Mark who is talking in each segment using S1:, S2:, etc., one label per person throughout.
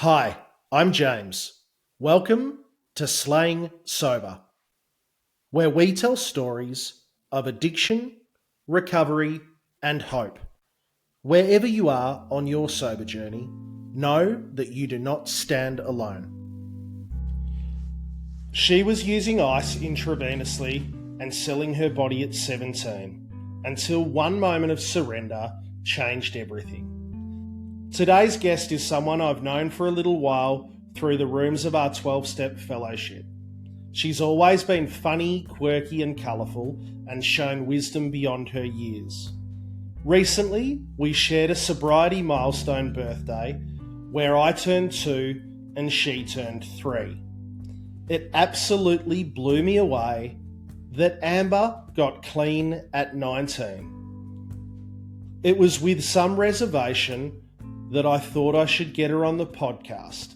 S1: Hi, I'm James. Welcome to Slaying Sober, where we tell stories of addiction, recovery, and hope. Wherever you are on your sober journey, know that you do not stand alone. She was using ice intravenously and selling her body at 17 until one moment of surrender changed everything. Today's guest is someone I've known for a little while through the rooms of our 12-step fellowship. She's always been funny, quirky and colourful and shown wisdom beyond her years. Recently, we shared a sobriety milestone birthday where I turned 2 and she turned 3. It absolutely blew me away that Amber got clean at 19. It was with some reservation that I thought I should get her on the podcast.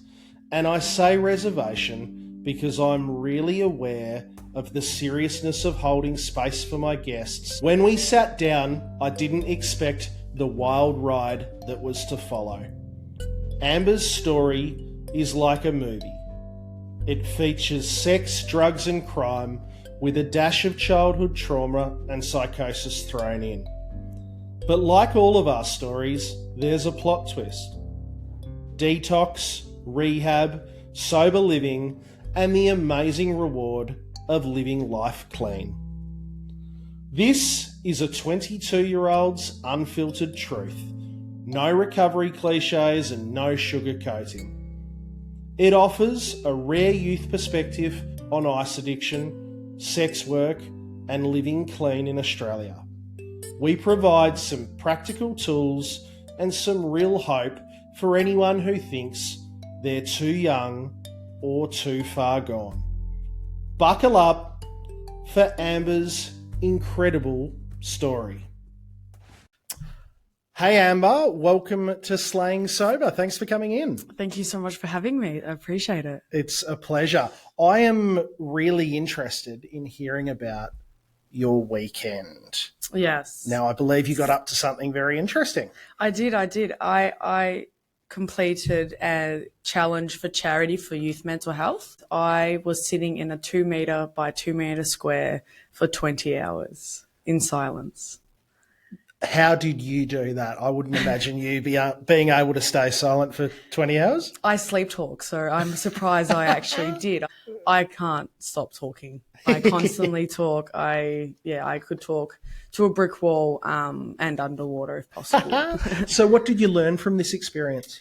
S1: And I say reservation because I'm really aware of the seriousness of holding space for my guests. When we sat down, I didn't expect the wild ride that was to follow. Amber's story is like a movie. It features sex, drugs and crime with a dash of childhood trauma and psychosis thrown in. But like all of our stories, there's a plot twist. Detox, rehab, sober living, and the amazing reward of living life clean. This is a 22-year-old's unfiltered truth. No recovery cliches and no sugarcoating. It offers a rare youth perspective on ice addiction, sex work, and living clean in Australia. We provide some practical tools and some real hope for anyone who thinks they're too young or too far gone. Buckle up for Amber's incredible story. Hey Amber, welcome to Slaying Sober. Thanks for coming in.
S2: Thank you so much for having me. I appreciate it.
S1: It's a pleasure. I am really interested in hearing about your weekend.
S2: Yes.
S1: Now, I believe you got up to something very interesting.
S2: I did. I completed a challenge for charity for youth mental health. I was sitting in a 2 metre by 2 metre square for 20 hours in silence.
S1: How did you do that? I wouldn't imagine you being able to stay silent for 20 hours.
S2: I sleep talk, so I'm surprised I actually did. I can't stop talking. I constantly talk. I could talk to a brick wall and underwater if possible.
S1: So what did you learn from this experience?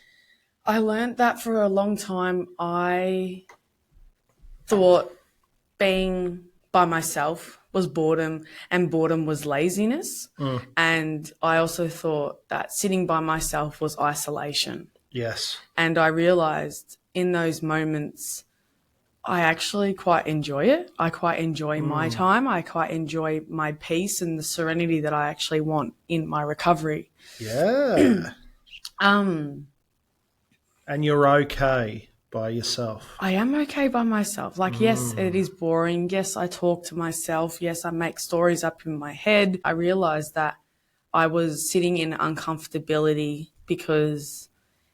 S2: I learned that for a long time I thought being by myself was boredom and boredom was laziness. And I also thought that sitting by myself was isolation.
S1: Yes.
S2: And I realised in those moments I actually quite enjoy it. I quite enjoy my time. I quite enjoy my peace and the serenity that I actually want in my recovery.
S1: Yeah. And you're okay by yourself?
S2: I am okay by myself. Yes, it is boring. Yes, I talk to myself. Yes, I make stories up in my head. I realised that I was sitting in uncomfortability because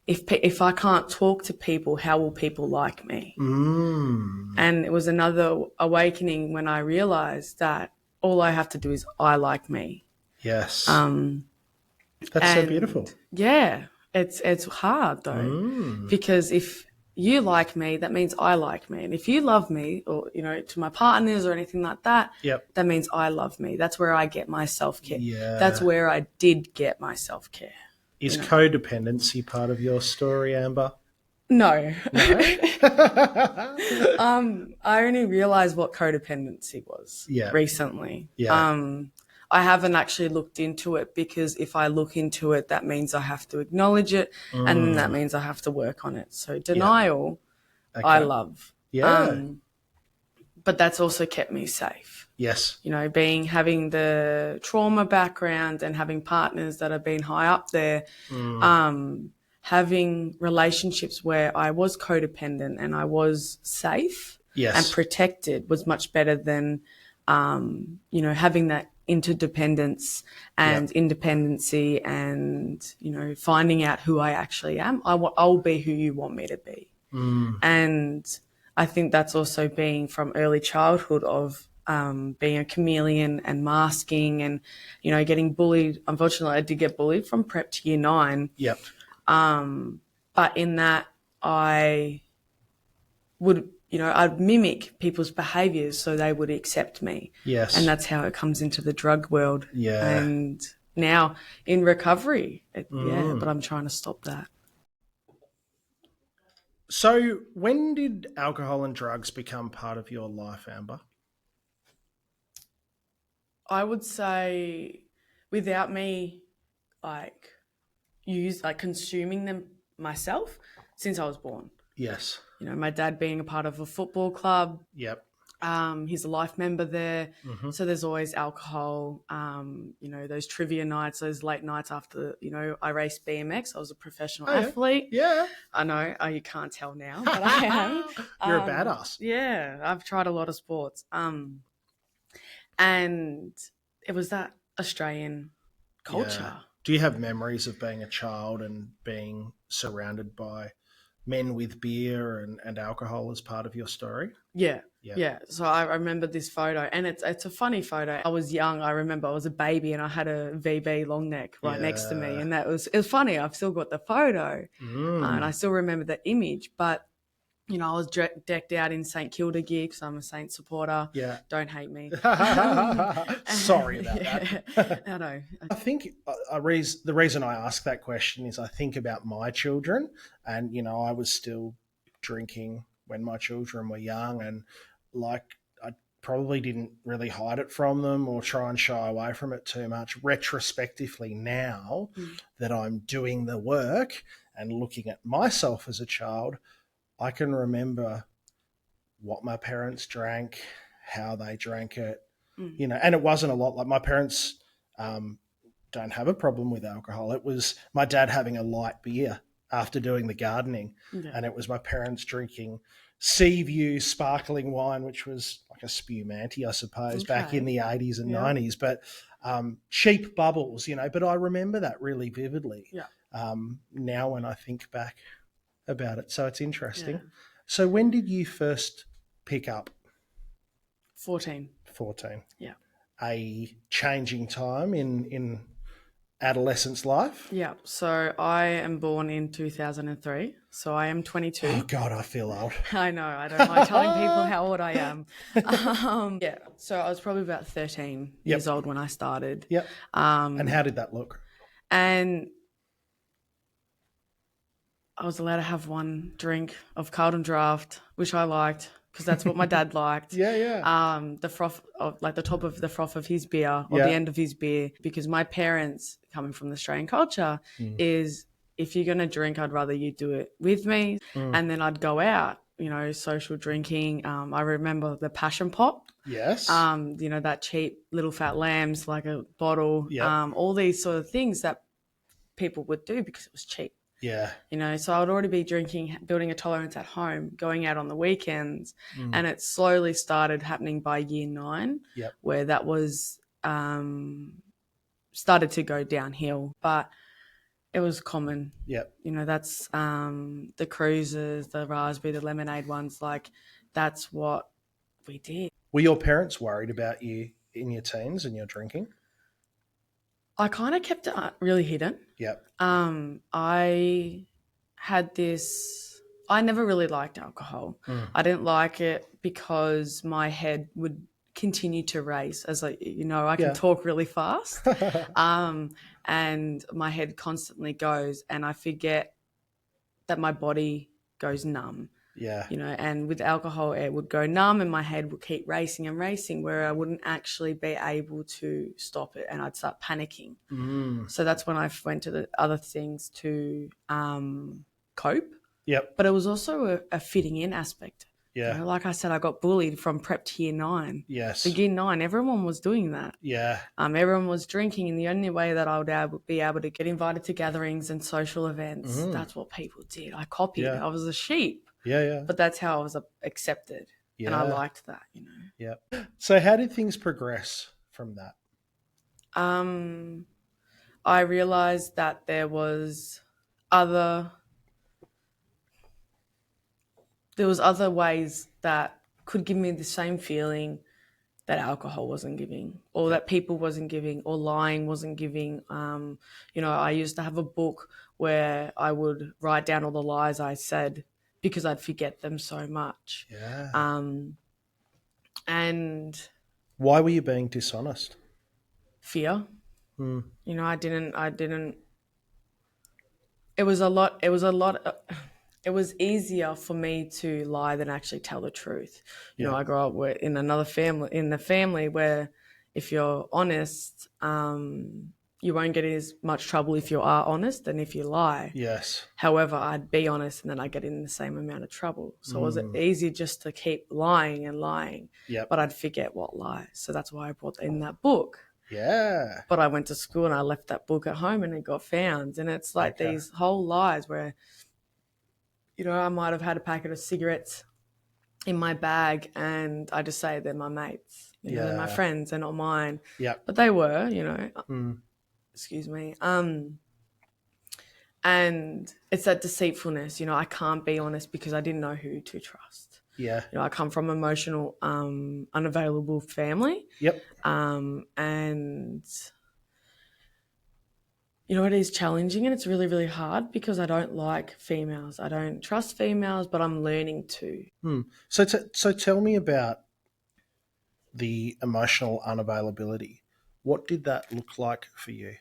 S2: if I can't talk to people, how will people like me? And it was another awakening when I realised that all I have to do is I like me.
S1: Yes. That's so beautiful.
S2: Yeah, it's hard though, because if you like me, that means I like me. And if you love me or, to my partners or anything like that, that means I love me. That's where I get my self-care. Yeah. That's where I did get my self-care.
S1: Is codependency part of your story, Amber?
S2: No. I only realised what codependency was recently. Yeah. I haven't actually looked into it because if I look into it, that means I have to acknowledge it and that means I have to work on it. So denial, I love.
S1: Yeah.
S2: But that's also kept me safe.
S1: Yes.
S2: Having the trauma background and having partners that have been high up there, having relationships where I was codependent and I was safe and protected was much better than, having that interdependence and independency and, you know, finding out who I actually am. I'll be who you want me to be. And I think that's also being from early childhood of being a chameleon and masking and, you know, getting bullied. Unfortunately, I did get bullied from prep to year 9.
S1: Yep.
S2: But in that, I would, you know, I'd mimic people's behaviours so they would accept me.
S1: Yes.
S2: And that's how it comes into the drug world.
S1: Yeah.
S2: And now in recovery, but I'm trying to stop that.
S1: So when did alcohol and drugs become part of your life, Amber?
S2: I would say without me consuming them myself since I was born.
S1: Yes.
S2: You know, my dad being a part of a football club.
S1: Yep.
S2: He's a life member there. So there's always alcohol, you know, those trivia nights, those late nights after, you know, I raced BMX. I was a professional athlete.
S1: Yeah.
S2: I know. You can't tell now, but I am.
S1: You're a badass.
S2: Yeah. I've tried a lot of sports. And it was that Australian culture.
S1: Yeah. Do you have memories of being a child and being surrounded by men with beer and alcohol as part of your story?
S2: Yeah. So I remember this photo, and it's a funny photo. I was young. I remember I was a baby, and I had a VB long neck right next to me, and it was funny. I've still got the photo, and I still remember the image. But you know, I was decked out in St Kilda gear because I'm a Saint supporter. Yeah, don't hate me.
S1: Sorry about that.
S2: I know.
S1: I think the reason I ask that question is I think about my children, and you know, I was still drinking when my children were young, and like I probably didn't really hide it from them or try and shy away from it too much. Retrospectively, now that I'm doing the work and looking at myself as a child, I can remember what my parents drank, how they drank it, you know, and it wasn't a lot. Like my parents don't have a problem with alcohol. It was my dad having a light beer after doing the gardening, and it was my parents drinking Seaview sparkling wine, which was like a spumante, I suppose, back in the 80s and 90s, but cheap bubbles, you know, but I remember that really vividly now when I think back about it. So it's interesting. Yeah. So when did you first pick up?
S2: 14.
S1: Yeah. A changing time in adolescence life?
S2: Yeah. So I am born in 2003. So I am 22.
S1: Oh, God, I feel old.
S2: I know. I don't mind telling people how old I am. So I was probably about 13 years old when I started.
S1: Yep. And how did that look?
S2: And I was allowed to have one drink of Carlton Draft, which I liked because that's what my dad liked. The froth of like the top of the froth of his beer or the end of his beer, because my parents, coming from the Australian culture, is if you're going to drink, I'd rather you do it with me. And then I'd go out, you know, social drinking. I remember the passion pop.
S1: Yes.
S2: You know, that cheap little fat lambs, like a bottle, all these sort of things that people would do because it was cheap.
S1: Yeah.
S2: You know, so I would already be drinking, building a tolerance at home, going out on the weekends. And it slowly started happening by year 9, where that was started to go downhill. But it was common.
S1: Yep.
S2: You know, that's the cruises, the raspberry, the lemonade ones, like that's what we did.
S1: Were your parents worried about you in your teens and your drinking?
S2: I kind of kept it really hidden.
S1: Yep.
S2: I had this, I never really liked alcohol. I didn't like it because my head would continue to race as I can talk really fast. And my head constantly goes and I forget that my body goes numb.
S1: Yeah.
S2: You know, and with alcohol, it would go numb and my head would keep racing and racing where I wouldn't actually be able to stop it and I'd start panicking. So that's when I went to the other things to cope.
S1: Yep.
S2: But it was also a fitting in aspect.
S1: Yeah.
S2: You know, like I said, I got bullied from prep to year 9.
S1: Yes.
S2: So year 9, everyone was doing that.
S1: Yeah.
S2: Everyone was drinking, and the only way that I would be able to get invited to gatherings and social events, that's what people did. I copied. I was a sheep.
S1: Yeah.
S2: But that's how I was accepted. And I liked that, you know.
S1: Yeah. So how did things progress from that?
S2: I realized that there was other ways that could give me the same feeling that alcohol wasn't giving, or that people wasn't giving, or lying wasn't giving. I used to have a book where I would write down all the lies I said because I'd forget them so much.
S1: Yeah.
S2: And
S1: Why were you being dishonest?
S2: fear.
S1: Hmm.
S2: I didn't. It was a lot. It was easier for me to lie than actually tell the truth. I grew up in the family where if you're honest, you won't get as much trouble if you are honest than if you lie.
S1: Yes.
S2: However, I'd be honest and then I'd get in the same amount of trouble. So it was easy just to keep lying and lying, but I'd forget what lie. So that's why I brought in that book.
S1: Yeah.
S2: But I went to school and I left that book at home and it got found. And it's like these whole lies where, I might have had a packet of cigarettes in my bag and I just say they're my mates. They're my friends, they're not mine.
S1: Yeah.
S2: But they were, excuse me. And it's that deceitfulness, I can't be honest because I didn't know who to trust.
S1: Yeah.
S2: I come from emotional, unavailable family.
S1: Yep.
S2: And it is challenging and it's really, really hard because I don't like females. I don't trust females, but I'm learning to.
S1: So tell me about the emotional unavailability. What did that look like for you?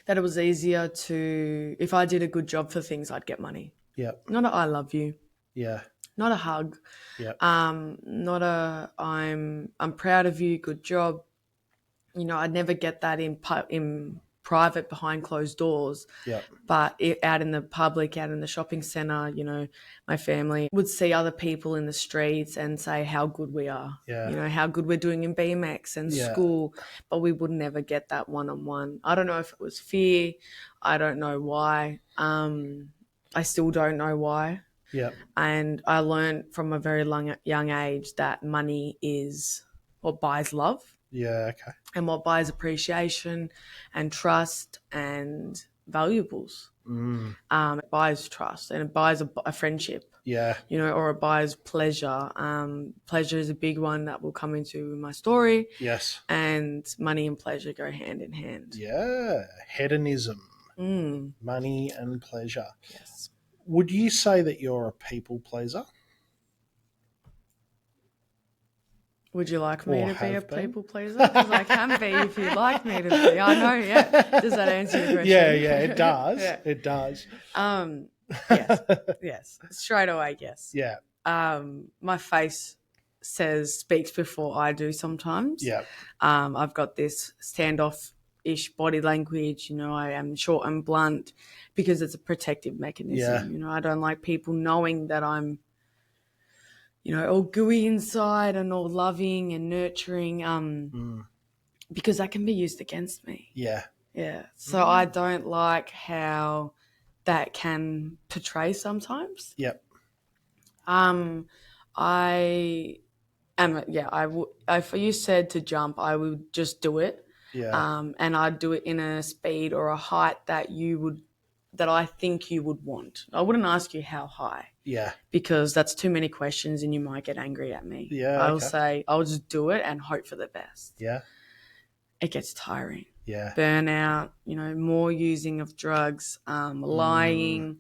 S2: That it was easier to, if I did a good job for things, I'd get money.
S1: Yeah.
S2: Not a I love you.
S1: Yeah.
S2: Not a hug.
S1: Yeah.
S2: Not a I'm proud of you, good job. I'd never get that in private behind closed doors.
S1: Yeah.
S2: But out in the public, out in the shopping centre, my family would see other people in the streets and say how good we are.
S1: Yeah.
S2: How good we're doing in BMX and school. But we would never get that one-on-one. I don't know if it was fear. I don't know why. I still don't know why.
S1: Yeah.
S2: And I learned from a very young age that money is what buys love.
S1: Yeah, okay.
S2: And what buys appreciation and trust and valuables. It buys trust and it buys a friendship.
S1: Yeah.
S2: Or it buys pleasure. Pleasure is a big one that will come into my story.
S1: Yes.
S2: And money and pleasure go hand in hand.
S1: Yeah. Hedonism. Money and pleasure.
S2: Yes.
S1: Would you say that you're a people pleaser?
S2: Would you like me to be a people pleaser? Because I can be if you'd like me to be. I know, yeah. Does that answer your question?
S1: Yeah, it does. Yeah. It does.
S2: Yes. Straight away, yes.
S1: Yeah.
S2: My face speaks before I do sometimes.
S1: Yeah.
S2: I've got this standoff-ish body language. I am short and blunt because it's a protective mechanism.
S1: Yeah.
S2: I don't like people knowing that I'm all gooey inside and all loving and nurturing, because that can be used against me.
S1: Yeah.
S2: Yeah. So I don't like how that can portray sometimes.
S1: Yep.
S2: If you said to jump, I would just do it.
S1: Yeah.
S2: And I'd do it in a speed or a height that I think you would want. I wouldn't ask you how high.
S1: Yeah.
S2: Because that's too many questions and you might get angry at me.
S1: Yeah.
S2: I'll say, I'll just do it and hope for the best.
S1: Yeah.
S2: It gets tiring.
S1: Yeah.
S2: Burnout, more using of drugs, lying,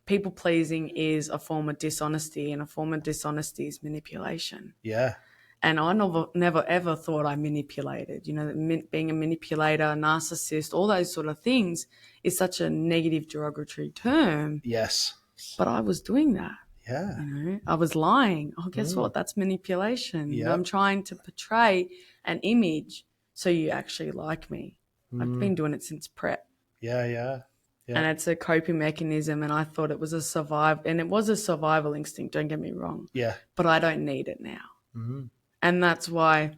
S2: people pleasing is a form of dishonesty, and a form of dishonesty is manipulation.
S1: Yeah.
S2: And I never ever thought I manipulated. Being a manipulator, a narcissist, all those sort of things is such a negative derogatory term.
S1: Yes.
S2: But I was doing that.
S1: Yeah.
S2: I was lying. Oh, guess what? That's manipulation. Yep. I'm trying to portray an image so you actually like me. I've been doing it since prep.
S1: Yeah.
S2: And it's a coping mechanism, and I thought it was a survival instinct, don't get me wrong.
S1: Yeah.
S2: But I don't need it now.
S1: Mm-hmm.
S2: And that's why,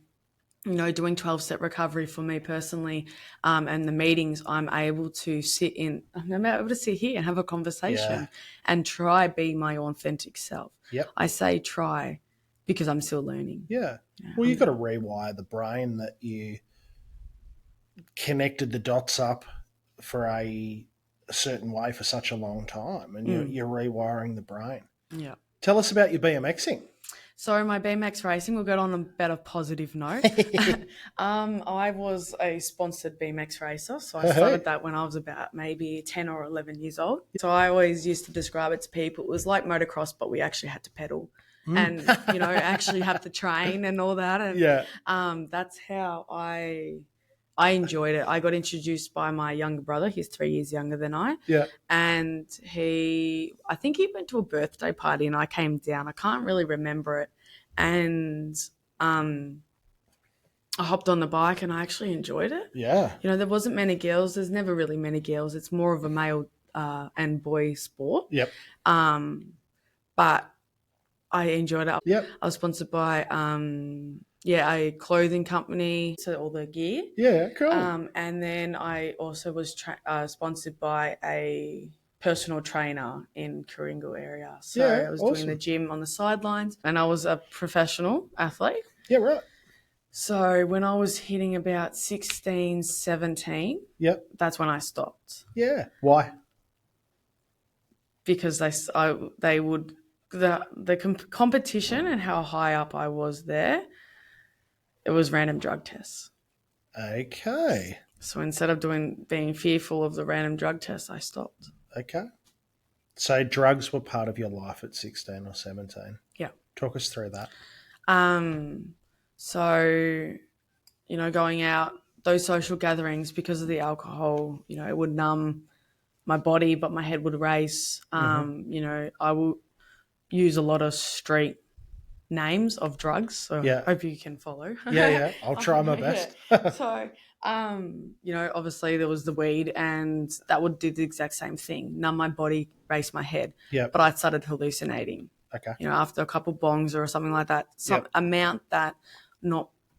S2: doing 12-step recovery for me personally, and the meetings, I'm able to sit here and have a conversation and try be my authentic self.
S1: Yep.
S2: I say try because I'm still learning.
S1: Yeah. Well, you've got to rewire the brain that you connected the dots up for a certain way for such a long time, and you're rewiring the brain.
S2: Yeah.
S1: Tell us about your BMXing.
S2: So my BMX racing, we'll get on a better positive note. I was a sponsored BMX racer. So I started that when I was about maybe 10 or 11 years old. So I always used to describe it to people. It was like motocross, but we actually had to pedal and, actually have to train and all that. And that's how I enjoyed it. I got introduced by my younger brother. He's 3 years younger than I.
S1: Yeah.
S2: And I think he went to a birthday party and I came down. I can't really remember it. And I hopped on the bike and I actually enjoyed it.
S1: Yeah.
S2: There wasn't many girls. There's never really many girls. It's more of a male and boy sport.
S1: Yep.
S2: But I enjoyed it.
S1: Yep.
S2: I was sponsored by a clothing company, so all the gear.
S1: Yeah, cool.
S2: And then I also was sponsored by a personal trainer in Coringa area. So I was doing the gym on the sidelines and I was a professional athlete.
S1: Yeah, right.
S2: So when I was hitting about 16, 17, that's when I stopped.
S1: Yeah. Why?
S2: Because they would the competition and how high up I was there, it was random drug tests.
S1: Okay.
S2: So instead of being fearful of the random drug tests, I stopped.
S1: Okay. So drugs were part of your life at 16 or 17.
S2: Yeah.
S1: Talk us through that.
S2: So, going out, those social gatherings, because of the alcohol, it would numb my body, but my head would race. I will use a lot of street names of drugs. So I hope you can follow.
S1: Yeah. I'll try my best.
S2: So, obviously there was the weed and that would do the exact same thing. Numb my body, race my head.
S1: Yeah.
S2: But I started hallucinating.
S1: Okay.
S2: After a couple bongs or something like that, some amount that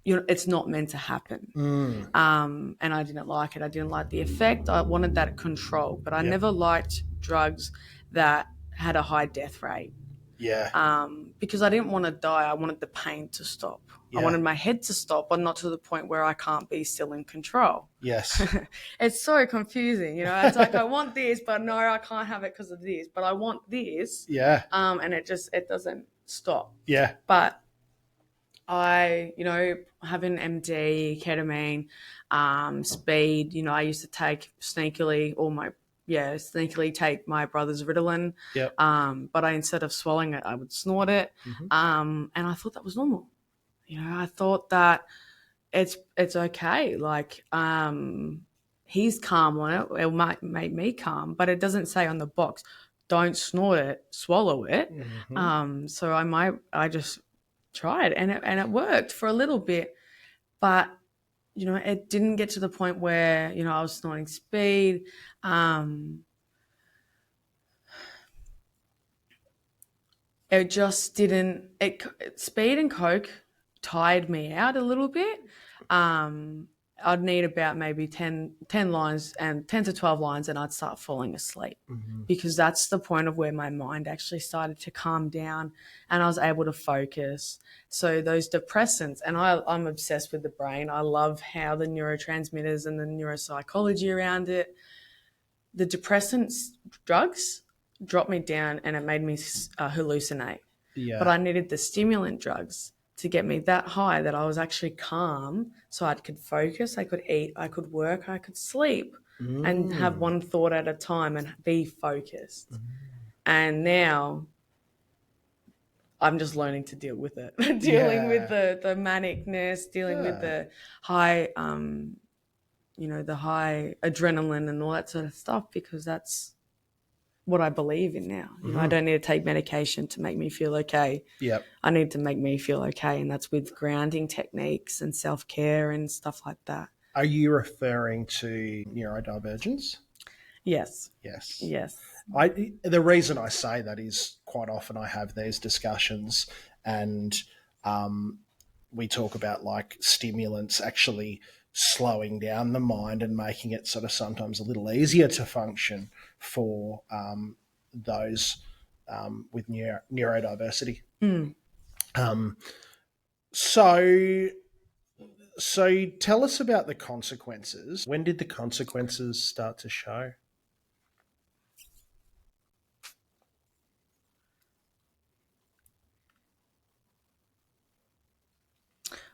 S2: it's not meant to happen. And I didn't like it. I didn't like the effect. I wanted that control, but I never liked drugs that had a high death rate.
S1: Yeah.
S2: Because I didn't want to die. I wanted the pain to stop. Yeah. I wanted my head to stop, but not to the point where I can't be still in control.
S1: Yes.
S2: It's so confusing, It's like I want this, but no, I can't have it because of this. But I want this.
S1: Yeah.
S2: And it doesn't stop.
S1: Yeah.
S2: But I, having MD, ketamine, speed, I used to take sneakily take my brother's Ritalin.
S1: Yep.
S2: But instead of swallowing it, I would snort it. And I thought that was normal. I thought that it's okay. Like, he's calm on it. It might make me calm, but it doesn't say on the box, don't snort it, swallow it. So I just tried and it worked for a little bit, but it didn't get to the point where I was snorting speed. It just didn't. Speed and coke tired me out a little bit. I'd need about maybe 10 lines and 10 to 12 lines and I'd start falling asleep because that's the point of where my mind actually started to calm down and I was able to focus. So those depressants, and I'm obsessed with the brain. I love how the neurotransmitters and the neuropsychology around it. The depressants drugs dropped me down and it made me hallucinate. Yeah. But I needed the stimulant drugs to get me that high that I was actually calm so I could focus, I could eat, I could work, I could sleep and have one thought at a time and be focused. And now I'm just learning to deal with it, dealing with the manicness, dealing with the high, the high adrenaline and all that sort of stuff because that's what I believe in now. I don't need to take medication to make me feel okay. Yep. I need to make me feel okay, and that's with grounding techniques and self-care and stuff like that.
S1: Are you referring to neurodivergence?
S2: Yes.
S1: Yes.
S2: Yes.
S1: The reason I say that is quite often I have these discussions and we talk about like stimulants actually slowing down the mind and making it sort of sometimes a little easier to function for those with neurodiversity. Um, so tell us about the consequences. When did the consequences start to show?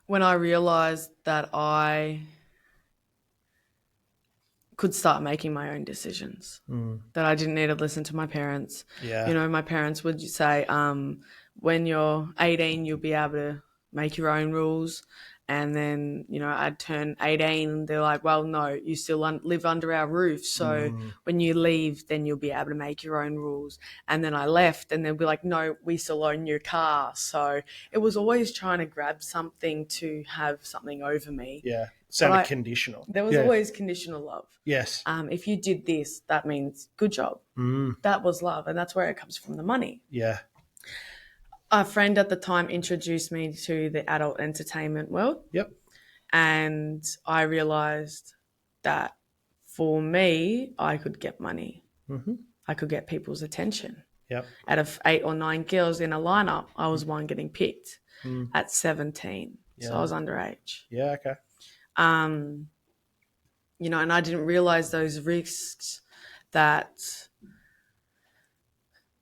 S2: When I realized that I could start making my own decisions, that I didn't need to listen to my parents.
S1: Yeah.
S2: You know, my parents would say, when you're 18, you'll be able to make your own rules. And then, you know, I'd turn 18. They're like, well, no, you still live under our roof. So when you leave, then you'll be able to make your own rules. And then I left and they'll be like, no, we still own your car. So it was always trying to grab something to have something over me.
S1: Yeah. Sounded conditional.
S2: There was always conditional love.
S1: Yes.
S2: If you did this, that means good job. That was love. And that's where it comes from, the money.
S1: Yeah.
S2: A friend at the time introduced me to the adult entertainment world.
S1: Yep.
S2: And I realized that for me, I could get money. I could get people's attention.
S1: Yep.
S2: Out of 8 or 9 girls in a lineup, I was one getting picked at 17. So I was underage.
S1: Yeah, okay.
S2: You know, and I didn't realize those risks that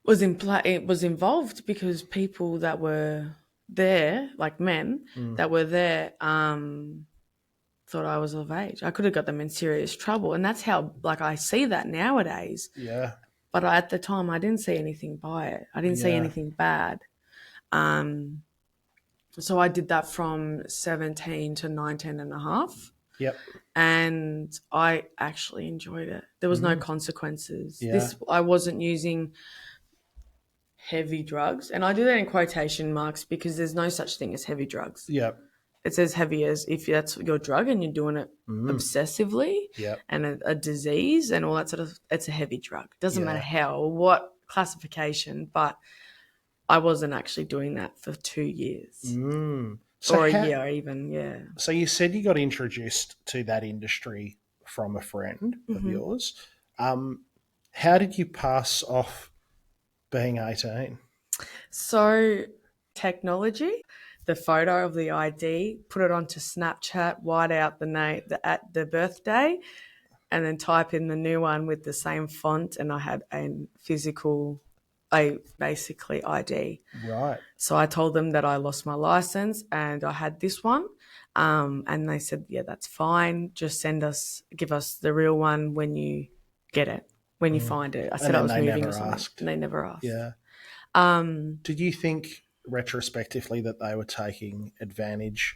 S2: it was involved, because people that were there, like men that were there, thought I was of age. I could have got them in serious trouble. And that's how, like, I see that nowadays.
S1: Yeah.
S2: But at the time, I didn't see anything by it. I didn't see anything bad. So I did that from 17 to 19 and a half.
S1: Yep.
S2: And I actually enjoyed it. There was no consequences.
S1: Yeah.
S2: I wasn't using heavy drugs. And I do that in quotation marks because there's no such thing as heavy drugs.
S1: Yep.
S2: It's as heavy as if that's your drug and you're doing it obsessively and a disease and all that sort of, it's a heavy drug. Doesn't matter how or what classification, but I wasn't actually doing that for 2 years or a year even,
S1: So you said you got introduced to that industry from a friend of yours. How did you pass off being 18?
S2: So technology, the photo of the ID, put it onto Snapchat, white out the name, the birthday, and then type in the new one with the same font, and I had basically ID.
S1: Right.
S2: So I told them that I lost my license and I had this one, and they said, yeah, that's fine. Just give us the real one when you get it, when you find it. I said I was moving or something. And they never asked.
S1: Yeah. Did you think retrospectively that they were taking advantage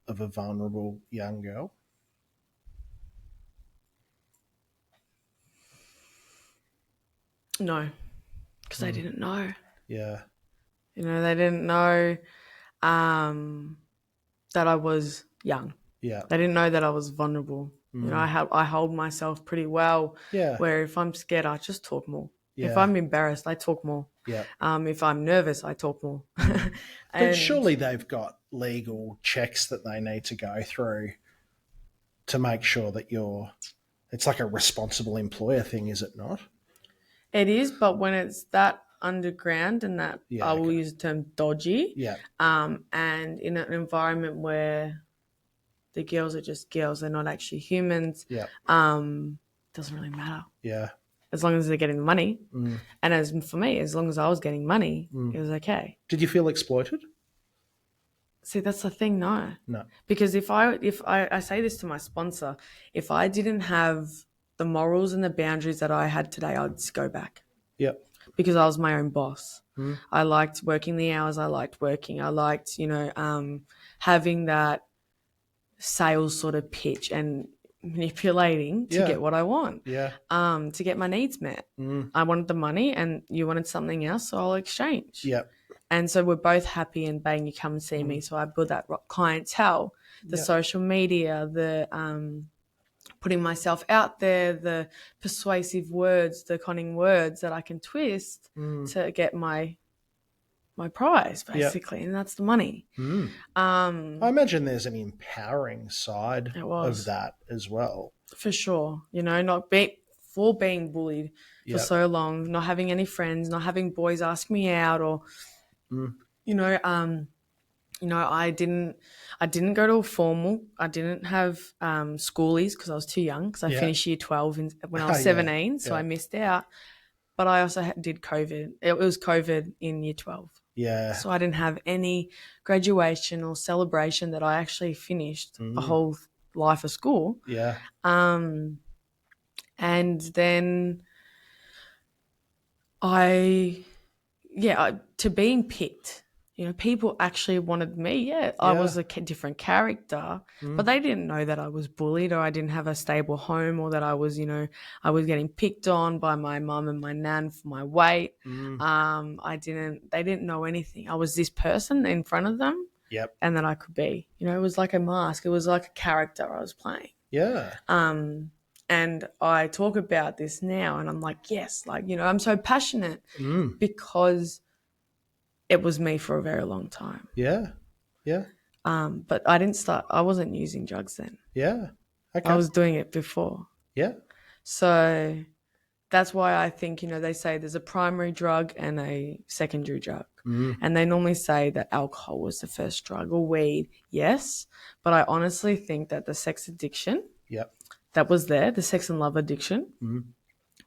S1: of a vulnerable young girl?
S2: No, because they didn't know.
S1: Yeah.
S2: You know, they didn't know that I was young.
S1: Yeah.
S2: They didn't know that I was vulnerable. You know, I hold myself pretty well.
S1: Yeah.
S2: Where if I'm scared, I just talk more.
S1: Yeah.
S2: If I'm embarrassed, I talk more.
S1: Yeah.
S2: If I'm nervous, I talk more.
S1: But surely they've got legal checks that they need to go through to make sure that it's like a responsible employer thing, is it not?
S2: It is, but when it's that underground and that I will use the term dodgy, and in an environment where the girls are just girls, they're not actually humans, doesn't really matter.
S1: Yeah.
S2: As long as they're getting the money. And as for me, as long as I was getting money, it was okay.
S1: Did you feel exploited?
S2: See, that's the thing, no.
S1: No.
S2: Because if I say this to my sponsor, if I didn't have the morals and the boundaries that I had today, I'd just go back.
S1: Yep.
S2: Because I was my own boss. I liked working the hours I liked working. I liked, having that sales sort of pitch and manipulating to get what I want.
S1: Yeah.
S2: To get my needs met. I wanted the money and you wanted something else, so I'll exchange.
S1: Yep.
S2: And so we're both happy and bang, you come and see me. So I build that clientele, the social media, the putting myself out there, the persuasive words, the conning words that I can twist to get my prize, basically, and that's the money.
S1: I imagine there's an empowering side of that as well.
S2: For sure. Not being bullied for so long, not having any friends, not having boys ask me out or, I didn't go to a formal. I didn't have schoolies because I was too young, because I finished year 12 when I was 17, so I missed out. But I also did COVID. It was COVID in year 12.
S1: Yeah.
S2: So I didn't have any graduation or celebration that I actually finished a whole life of school.
S1: Yeah.
S2: And then to being picked, people actually wanted me. I was a different character, but they didn't know that I was bullied, or I didn't have a stable home, or that I was, I was getting picked on by my mum and my nan for my weight. They didn't know anything. I was this person in front of them.
S1: Yep.
S2: And that I could be, it was like a mask. It was like a character I was playing.
S1: Yeah.
S2: And I talk about this now, and I'm like, yes, I'm so passionate because it was me for a very long time.
S1: Yeah. Yeah.
S2: But I wasn't using drugs then.
S1: Yeah. Okay.
S2: I was doing it before.
S1: Yeah.
S2: So that's why I think, they say there's a primary drug and a secondary drug. And they normally say that alcohol was the first drug, or weed. Yes. But I honestly think that the sex addiction that was there, the sex and love addiction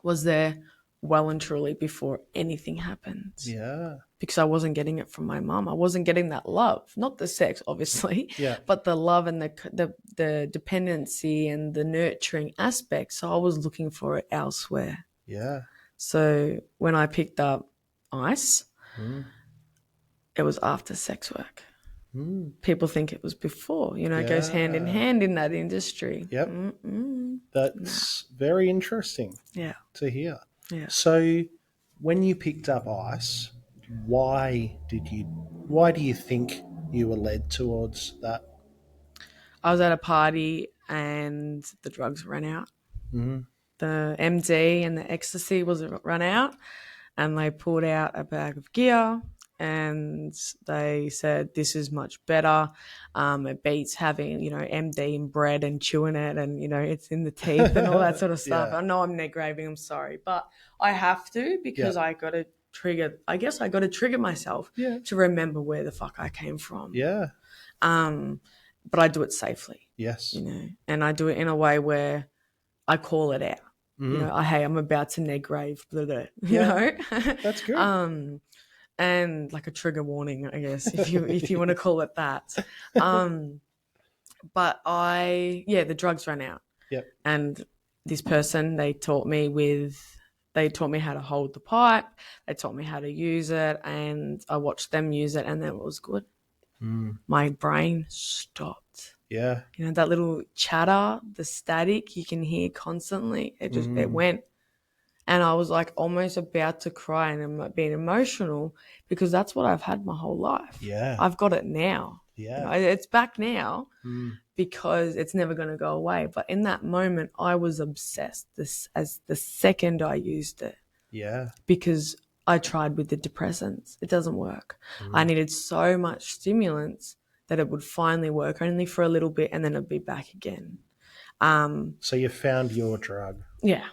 S2: was there well and truly before anything happened.
S1: Yeah.
S2: Because I wasn't getting it from my mum. I wasn't getting that love, not the sex, obviously, but the love and the dependency and the nurturing aspect. So I was looking for it elsewhere.
S1: Yeah.
S2: So when I picked up ice, it was after sex work. People think it was before, it goes hand in hand in that industry.
S1: Yep. That's very interesting to hear.
S2: Yeah.
S1: So when you picked up ice, why do you think you were led towards that?
S2: I was at a party and the drugs ran out. The MD and the ecstasy was run out, and they pulled out a bag of gear and they said, this is much better. It beats having, MD in bread and chewing it, and, it's in the teeth and all that sort of stuff. I know I'm neck raving, I'm sorry, but I have to, because I got to trigger myself to remember where the fuck I came from.
S1: Yeah.
S2: But I do it safely.
S1: Yes.
S2: And I do it in a way where I call it out. Hey, I'm about to neg rave, blah, blah,
S1: That's good.
S2: And like a trigger warning, I guess, if you want to call it that. But the drugs ran out.
S1: Yep.
S2: And this person, they taught me how to hold the pipe. They taught me how to use it, and I watched them use it, and then it was good. My brain stopped.
S1: Yeah.
S2: That little chatter, the static you can hear constantly, it went. And I was like almost about to cry, and I'm being emotional, because that's what I've had my whole life.
S1: Yeah.
S2: I've got it now.
S1: Yeah.
S2: It's back now because it's never going to go away. But in that moment, I was obsessed as the second I used it.
S1: Yeah.
S2: Because I tried with the depressants. It doesn't work. I needed so much stimulants that it would finally work, only for a little bit, and then it'd be back again.
S1: So you found your drug.
S2: Yeah.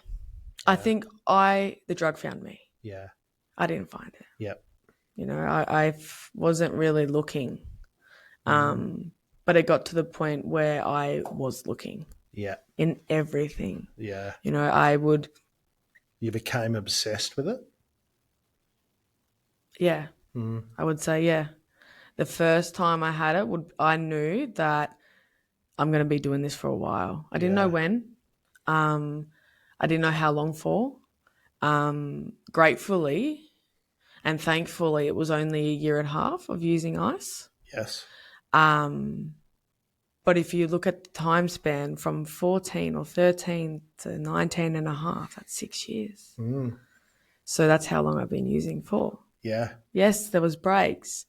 S2: I think the drug found me.
S1: Yeah.
S2: I didn't find it.
S1: Yep.
S2: I wasn't really looking. But it got to the point where I was looking.
S1: Yeah.
S2: In everything.
S1: Yeah.
S2: You
S1: became obsessed with it?
S2: Yeah. I would say, yeah. The first time I had it, I knew that I'm going to be doing this for a while. I didn't know when. I didn't know how long for. Gratefully and thankfully, it was only a year and a half of using ice.
S1: Yes.
S2: But if you look at the time span from 14 or 13 to 19 and a half, that's 6 years. So that's how long I've been using for.
S1: Yeah.
S2: Yes, there was breaks,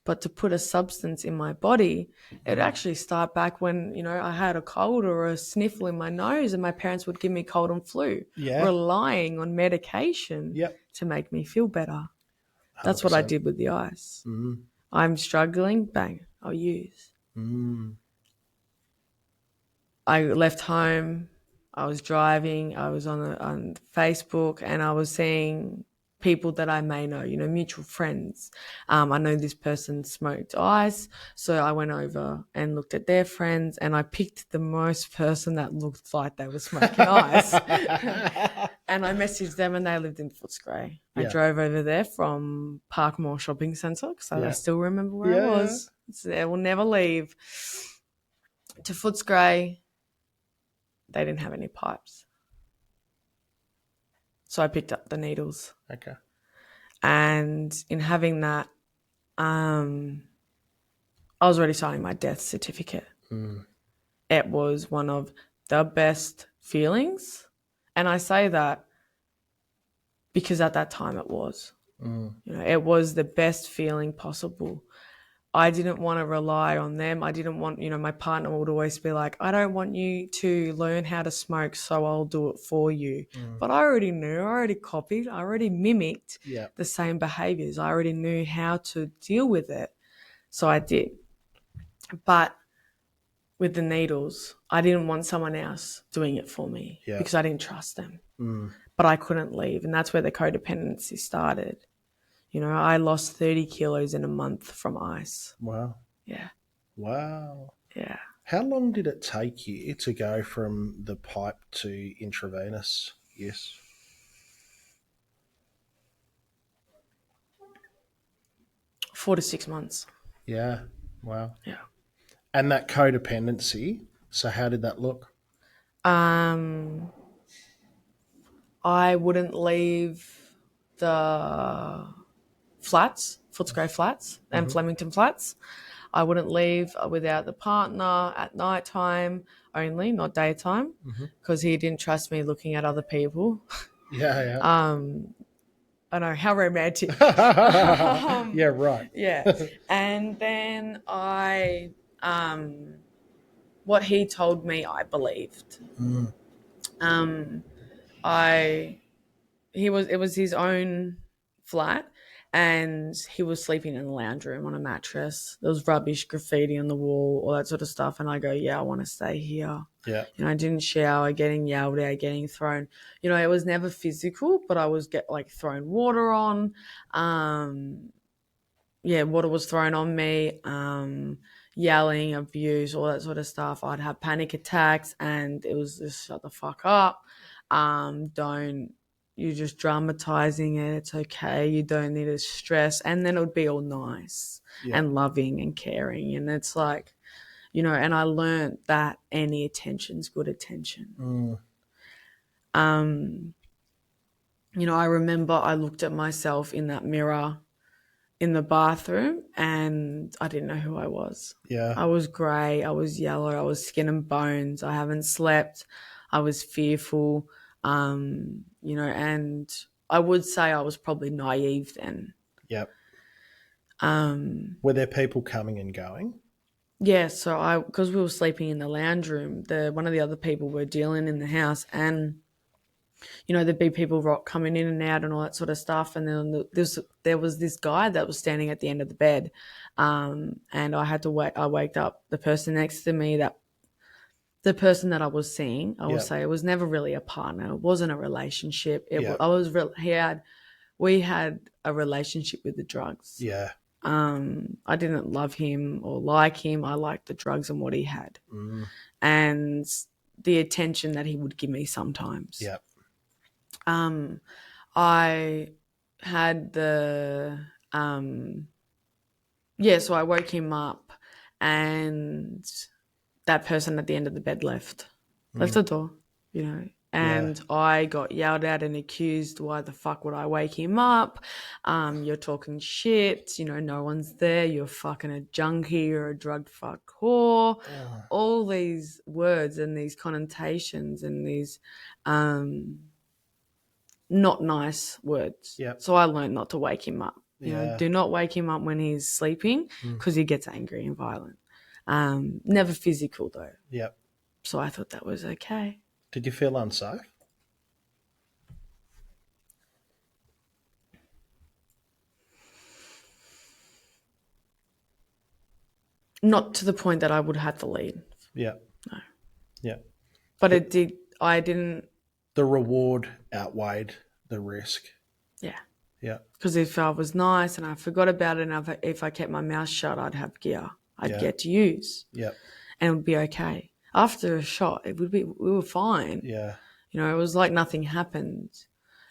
S2: but to put a substance in my body, it actually started back when, I had a cold or a sniffle in my nose, and my parents would give me cold and flu, relying on medication to make me feel better. 100%. That's what I did with the ice. I'm struggling, bang, I'll use. I left home, I was driving, I was on Facebook, and I was seeing people that I may know, mutual friends. I know this person smoked ice, so I went over and looked at their friends, and I picked the most person that looked like they were smoking ice. And I messaged them, and they lived in Footscray. I drove over there from Parkmore Shopping Centre, because I still remember where I was. So I will never leave. To Footscray, they didn't have any pipes. So I picked up the needles.
S1: Okay.
S2: And in having that, I was already signing my death certificate. It was one of the best feelings. And I say that because at that time it was. It was the best feeling possible. I didn't want to rely on them. I didn't want, my partner would always be like, I don't want you to learn how to smoke, so I'll do it for you. But I already knew, I already copied, I already mimicked the same behaviors. I already knew how to deal with it. So I did. But with the needles, I didn't want someone else doing it for me because I didn't trust them. But I couldn't leave. And that's where the codependency started. I lost 30 kilos in a month from ice.
S1: Wow.
S2: Yeah.
S1: Wow.
S2: Yeah.
S1: How long did it take you to go from the pipe to intravenous use?
S2: Four to 6 months.
S1: Yeah. Wow.
S2: Yeah.
S1: And that codependency, so how did that look?
S2: I wouldn't leave the flats, Footscray Flats and Flemington Flats. I wouldn't leave without the partner at night time only, not daytime, because he didn't trust me looking at other people.
S1: Yeah.
S2: I know, how romantic.
S1: Yeah, right.
S2: Yeah. And then what he told me, I believed. It was his own flat, and he was sleeping in the lounge room on a mattress. There was rubbish, graffiti on the wall, all that sort of stuff. And I go, yeah, I want to stay here.
S1: Yeah.
S2: I didn't shower, getting yelled at, getting thrown. It was never physical, but I was thrown water on. Water was thrown on me. Yelling, abuse, all that sort of stuff. I'd have panic attacks, and it was just shut the fuck up. You're just dramatizing it. It's okay. You don't need to stress. And then it would be all nice and loving and caring. And it's like, and I learned that any attention's good attention. I remember I looked at myself in that mirror in the bathroom, and I didn't know who I was.
S1: Yeah.
S2: I was grey, I was yellow, I was skin and bones. I haven't slept. I was fearful, and I would say I was probably naive then.
S1: Yep. Were there people coming and going?
S2: Yeah, so because we were sleeping in the lounge room, one of the other people were dealing in the house, and there'd be people coming in and out and all that sort of stuff. And then there was this guy that was standing at the end of the bed. And I had to wait. I waked up the person next to me, the person that I was seeing. I will say it was never really a partner. It wasn't a relationship. We had a relationship with the drugs.
S1: Yeah.
S2: I didn't love him or like him. I liked the drugs and what he had. And the attention that he would give me sometimes.
S1: Yeah.
S2: I had so I woke him up, and that person at the end of the bed left the door, and I got yelled at and accused. Why the fuck would I wake him up? You're talking shit, no one's there. You're fucking a junkie. You're a drugged fuck whore. All these words and these connotations and these, not nice words.
S1: Yep.
S2: So I learned not to wake him up. Do not wake him up when he's sleeping, because he gets angry and violent. Never physical though.
S1: Yep.
S2: So I thought that was okay.
S1: Did you feel unsafe?
S2: Not to the point that I would have to leave.
S1: Yeah.
S2: No.
S1: Yeah.
S2: But it did. I didn't.
S1: The reward outweighed the risk.
S2: Yeah.
S1: Yeah.
S2: Because if I was nice and I forgot about it, and if I kept my mouth shut, I'd have gear. I'd get to use.
S1: Yeah.
S2: And it would be okay. After a shot, we were fine.
S1: Yeah.
S2: You know, it was like nothing happened.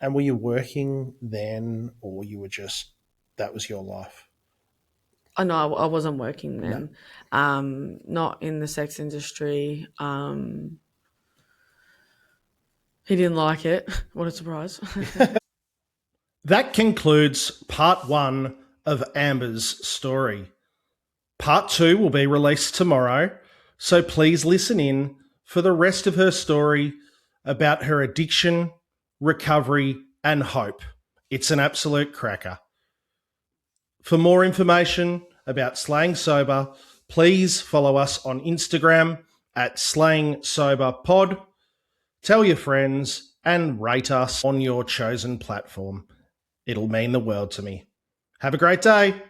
S1: And were you working then, or you were just, that was your life?
S2: Oh, no, I wasn't working then. No. Not in the sex industry. He didn't like it. What a surprise.
S1: That concludes part 1 of Amber's story. Part 2 will be released tomorrow, so please listen in for the rest of her story about her addiction, recovery, and hope. It's an absolute cracker. For more information about Slaying Sober, please follow us on Instagram at Slaying Sober Pod. Tell your friends and rate us on your chosen platform. It'll mean the world to me. Have a great day.